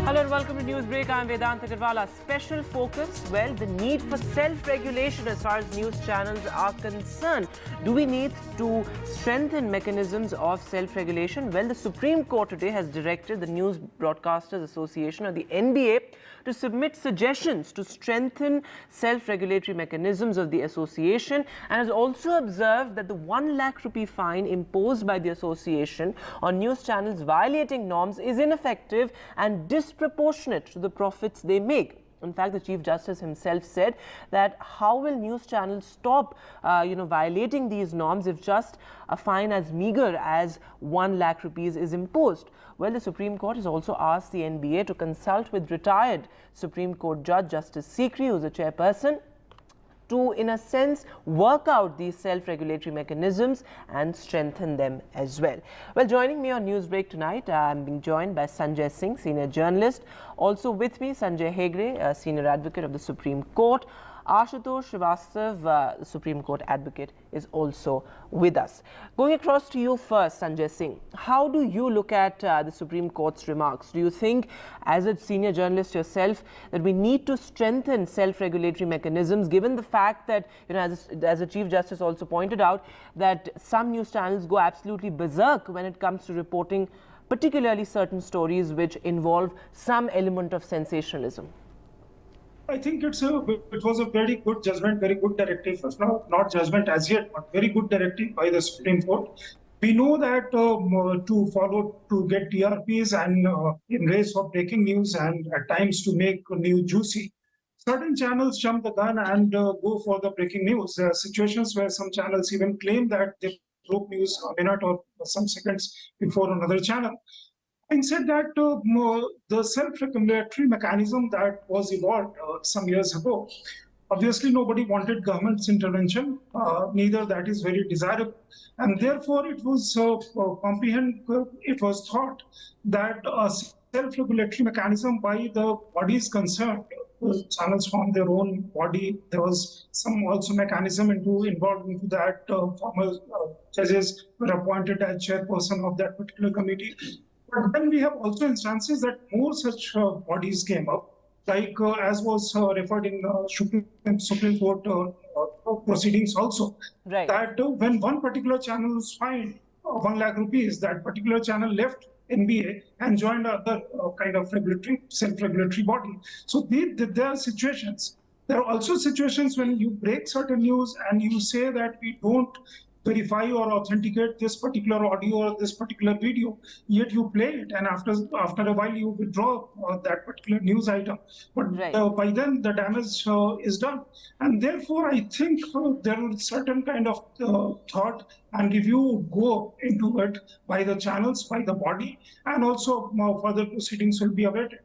Hello and welcome to Newsbreak. I'm Vedant Agarwal. Special focus, well, the need for self-regulation as far as news channels are concerned. Do we need to strengthen mechanisms of self-regulation? Well, the Supreme Court today has directed the News Broadcasters Association, or the NBA, to submit suggestions to strengthen self-regulatory mechanisms of the association, and has also observed that the 1 lakh rupee fine imposed by the association on news channels violating norms is ineffective and disproportionate to the profits they make. In fact, the Chief Justice himself said that how will news channels stop, violating these norms if just a fine as meager as 1 lakh rupees is imposed? Well, the Supreme Court has also asked the NBA to consult with retired Supreme Court Judge Justice Sikri, who is the chairperson, to, in a sense, work out these self-regulatory mechanisms and strengthen them as well. Well, joining me on Newsbreak tonight, I'm being joined by Sanjay Singh, senior journalist. Also with me, Sanjay Hegde, senior advocate of the Supreme Court. Ashutosh Srivastava, the Supreme Court advocate, is also with us. Going across to you first, Sanjay Singh, how do you look at the Supreme Court's remarks? Do you think, as a senior journalist yourself, that we need to strengthen self-regulatory mechanisms, given the fact that, as the Chief Justice also pointed out, that some news channels go absolutely berserk when it comes to reporting particularly certain stories which involve some element of sensationalism? I think it was a very good judgment, very good directive. Now, not judgment as yet, but very good directive by the Supreme Court. We know that to get TRPs and in race for breaking news and at times to make news juicy, certain channels jump the gun and go for the breaking news. There are situations where some channels even claim that they broke news a minute or some seconds before another channel. Having said that, the self-regulatory mechanism that was evolved some years ago, obviously nobody wanted government's intervention, neither that is very desirable. And therefore it was it was thought that a self-regulatory mechanism by the bodies concerned, channels form their own body. There was some also mechanism involved into that. Former judges were appointed as chairperson of that particular committee. But then we have also instances that more such bodies came up, like as was referred in Supreme Court proceedings also, right, that when one particular channel was fined 1 lakh rupees, that particular channel left NBA and joined other kind of self-regulatory body. So there are situations. There are also situations when you break certain news and you say that we don't verify or authenticate this particular audio or this particular video, yet you play it, and after a while you withdraw that particular news item. But right, by then the damage is done, and therefore I think there is certain kind of thought and review go into it by the channels, by the body, and also further proceedings will be awaited.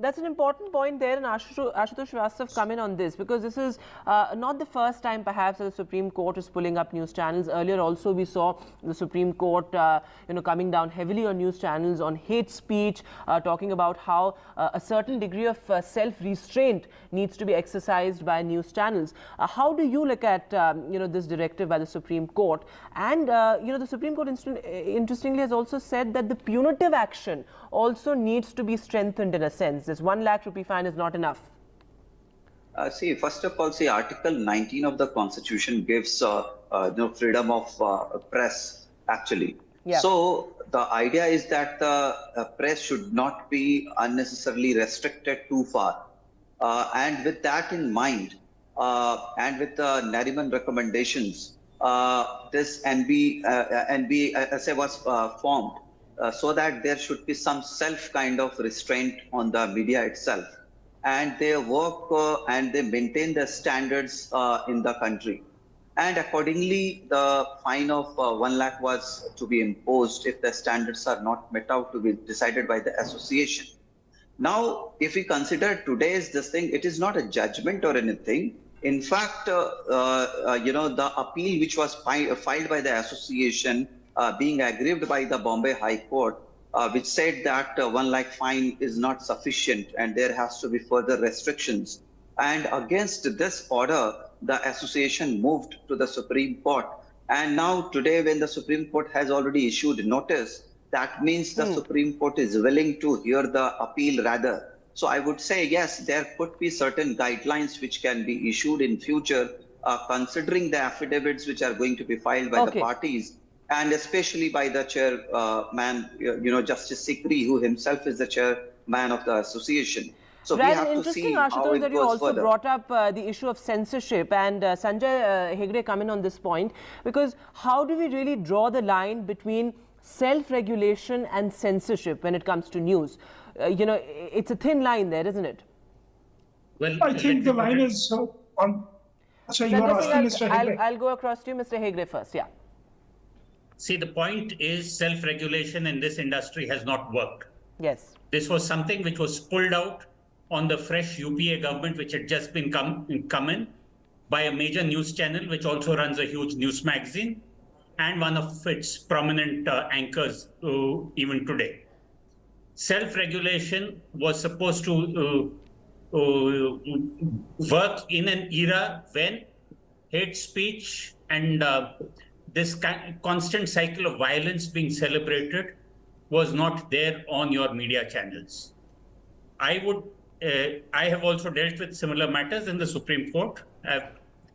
That's an important point there, and Ashutosh Srivastava come in on this, because this is not the first time perhaps that the Supreme Court is pulling up news channels. Earlier also we saw the Supreme Court coming down heavily on news channels on hate speech, talking about how a certain degree of self-restraint needs to be exercised by news channels. How do you look at this directive by the Supreme Court? And the Supreme Court interestingly has also said that the punitive action also needs to be strengthened in a sense. This 1 lakh rupee fine is not enough. First of all, Article 19 of the Constitution gives freedom of press, actually. Yeah. So the idea is that the press should not be unnecessarily restricted too far. And with that in mind, and with the Nariman recommendations, this NBSA was formed. So that there should be some self kind of restraint on the media itself, and they work and they maintain the standards in the country. And accordingly, the fine of 1 lakh was to be imposed if the standards are not met out, to be decided by the association. Now, if we consider today's this thing, it is not a judgment or anything. In fact, the appeal which was filed by the association, being aggrieved by the Bombay High Court, which said that 1 lakh fine is not sufficient and there has to be further restrictions. And against this order, the association moved to the Supreme Court. And now today, when the Supreme Court has already issued notice that means the Supreme Court is willing to hear the appeal rather. So I would say, yes, there could be certain guidelines which can be issued in future, considering the affidavits which are going to be filed by the parties, and especially by the chairman, Justice Sikri, who himself is the chairman of the association. So we have to see how it that you goes also further. brought up the issue of censorship, and Sanjay Hegde come in on this point, because how do we really draw the line between self-regulation and censorship when it comes to news? It's a thin line there, isn't it? Well, I think the line is on. So you are asking Mr. Hegde. I'll go across to you, Mr. Hegde, first. Yeah. See, the point is self-regulation in this industry has not worked. Yes. This was something which was pulled out on the fresh UPA government, which had just been come in by a major news channel, which also runs a huge news magazine, and one of its prominent anchors even today. Self-regulation was supposed to work in an era when hate speech and this constant cycle of violence being celebrated was not there on your media channels. I have also dealt with similar matters in the Supreme Court.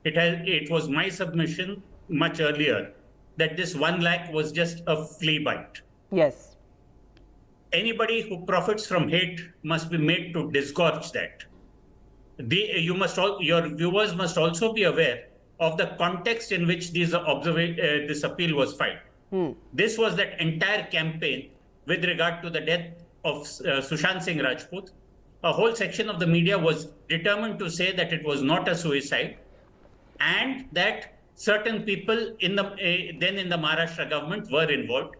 It was my submission much earlier that this 1 lakh was just a flea bite. Yes. Anybody who profits from hate must be made to disgorge that. Your viewers must also be aware of the context in which this appeal was filed. This was that entire campaign with regard to the death of Sushant Singh Rajput. A whole section of the media was determined to say that it was not a suicide, and that certain people in the Maharashtra government were involved.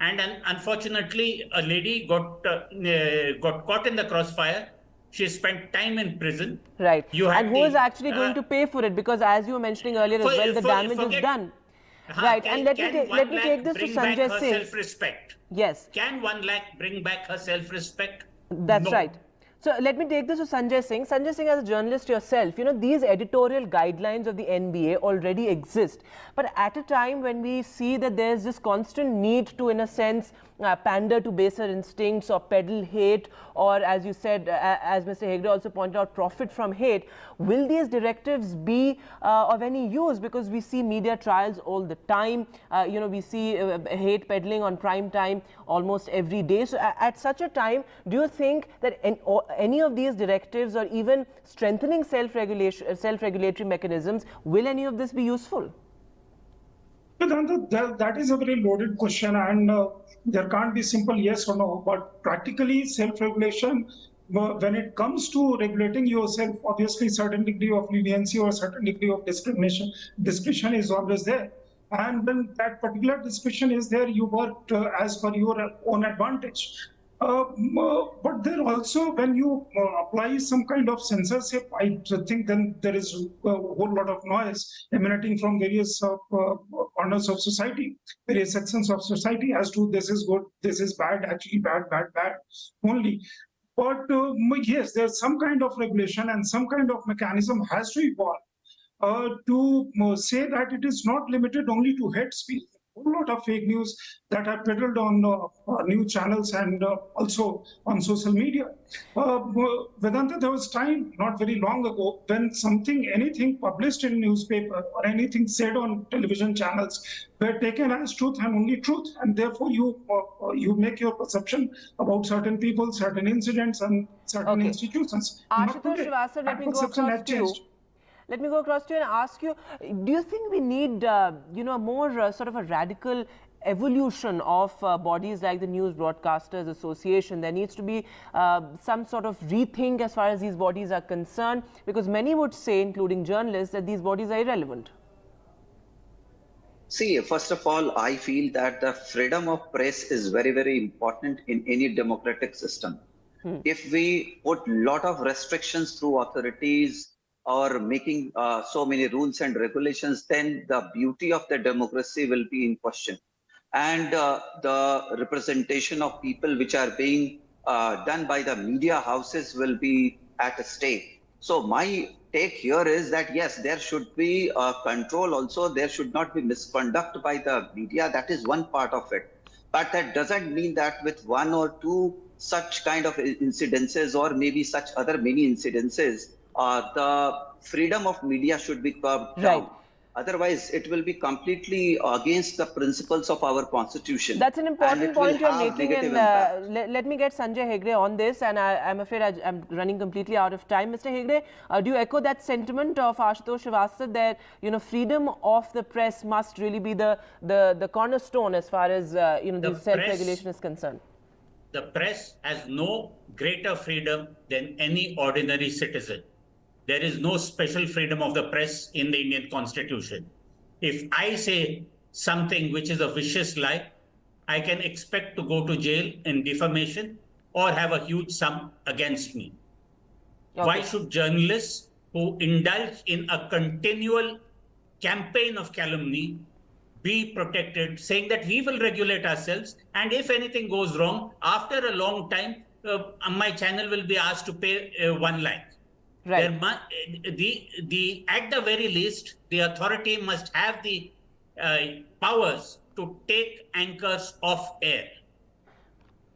And unfortunately, a lady got caught in the crossfire. She spent time in prison. Right. And who is actually going to pay for it? Because as you were mentioning earlier as well, the damage is done. Right. And let me take this to Sanjay Singh. Self-respect. Yes. Can 1 lakh bring back her self-respect? That's no. right. So let me take this to Sanjay Singh. Sanjay Singh, as a journalist yourself, these editorial guidelines of the NBA already exist. But at a time when we see that there's this constant need to, in a sense, pander to baser instincts or peddle hate, or as you said, as Mr. Hegde also pointed out, profit from hate, will these directives be of any use? Because we see media trials all the time. We see hate peddling on prime time almost every day. So at such a time, do you think that any of these directives or even strengthening self-regulatory mechanisms, will any of this be useful? That is a very loaded question, and there can't be simple yes or no. But practically, self-regulation, when it comes to regulating yourself, obviously certain degree of leniency or certain degree of discretion is always there. And when that particular discretion is there, you work as per your own advantage. But there also, when you apply some kind of censorship, I think then there is a whole lot of noise emanating from various corners of society, various sections of society as to this is good, this is bad, actually bad only. But yes, there's some kind of regulation and some kind of mechanism has to evolve to say that it is not limited only to hate speech. A whole lot of fake news that are peddled on news channels and also on social media. Vedanta, there was time not very long ago when anything published in newspaper or anything said on television channels were taken as truth and only truth, and therefore you make your perception about certain people, certain incidents, and certain institutions. Ashutosh Srivastava, let me go across to you. Let me go across to you and ask you, do you think we need, more sort of a radical evolution of bodies like the News Broadcasters Association? There needs to be some sort of rethink as far as these bodies are concerned, because many would say, including journalists, that these bodies are irrelevant. See, first of all, I feel that the freedom of press is very, very important in any democratic system. If we put a lot of restrictions through authorities, or making so many rules and regulations, then the beauty of the democracy will be in question. And the representation of people which are being done by the media houses will be at stake. So my take here is that, yes, there should be control also. There should not be misconduct by the media. That is one part of it. But that doesn't mean that with one or two such kind of incidences, or maybe such other many incidences, the freedom of media should be curbed down. Right. Otherwise, it will be completely against the principles of our constitution. That's an important point you're making, and let me get Sanjay Hegde on this, and I'm afraid I'm running completely out of time. Mr. Hegde, do you echo that sentiment of Ashutosh Srivastava that, you know, freedom of the press must really be the cornerstone as far as, you know, the self-regulation is concerned? The press has no greater freedom than any ordinary citizen. There is no special freedom of the press in the Indian Constitution. If I say something which is a vicious lie, I can expect to go to jail in defamation or have a huge sum against me. Okay. Why should journalists who indulge in a continual campaign of calumny be protected, saying that we will regulate ourselves, and if anything goes wrong, after a long time, my channel will be asked to pay 1 lakh. Right. At the very least, the authority must have the powers to take anchors off air.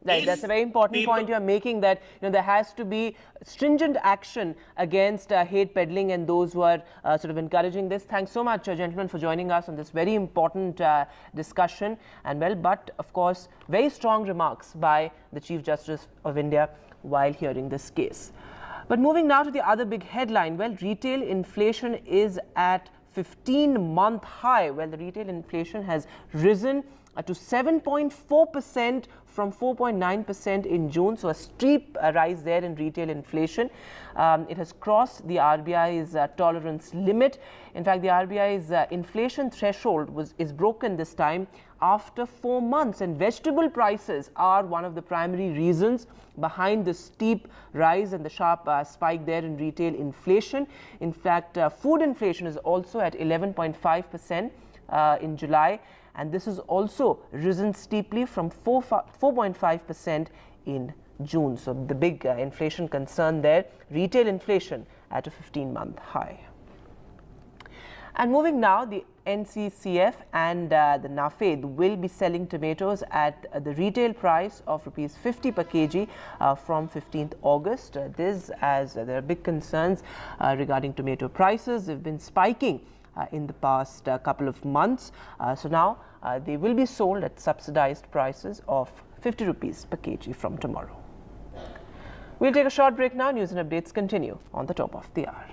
Right, that's a very important point you are making, that, you know, there has to be stringent action against hate peddling and those who are sort of encouraging this. Thanks so much, gentlemen, for joining us on this very important discussion. And well, but of course, very strong remarks by the Chief Justice of India while hearing this case. But moving now to the other big headline, well, retail inflation is at 15-month high. Well, the retail inflation has risen to 7.4% from 4.9% in June. So a steep rise there in retail inflation. It has crossed the RBI's tolerance limit. In fact, the RBI's inflation threshold is broken this time after 4 months, and vegetable prices are one of the primary reasons behind the steep rise and the sharp spike there in retail inflation. In fact, food inflation is also at 11.5% in July, and this has also risen steeply from 4.5% in June. So the big inflation concern there, retail inflation at a 15-month high. And moving now, the NCCF and the NAFED will be selling tomatoes at the retail price of Rs 50 per kg from 15th August. This, as there are big concerns regarding tomato prices. They've been spiking in the past couple of months. So now they will be sold at subsidized prices of 50 rupees per kg from tomorrow. We'll take a short break now. News and updates continue on the top of the hour.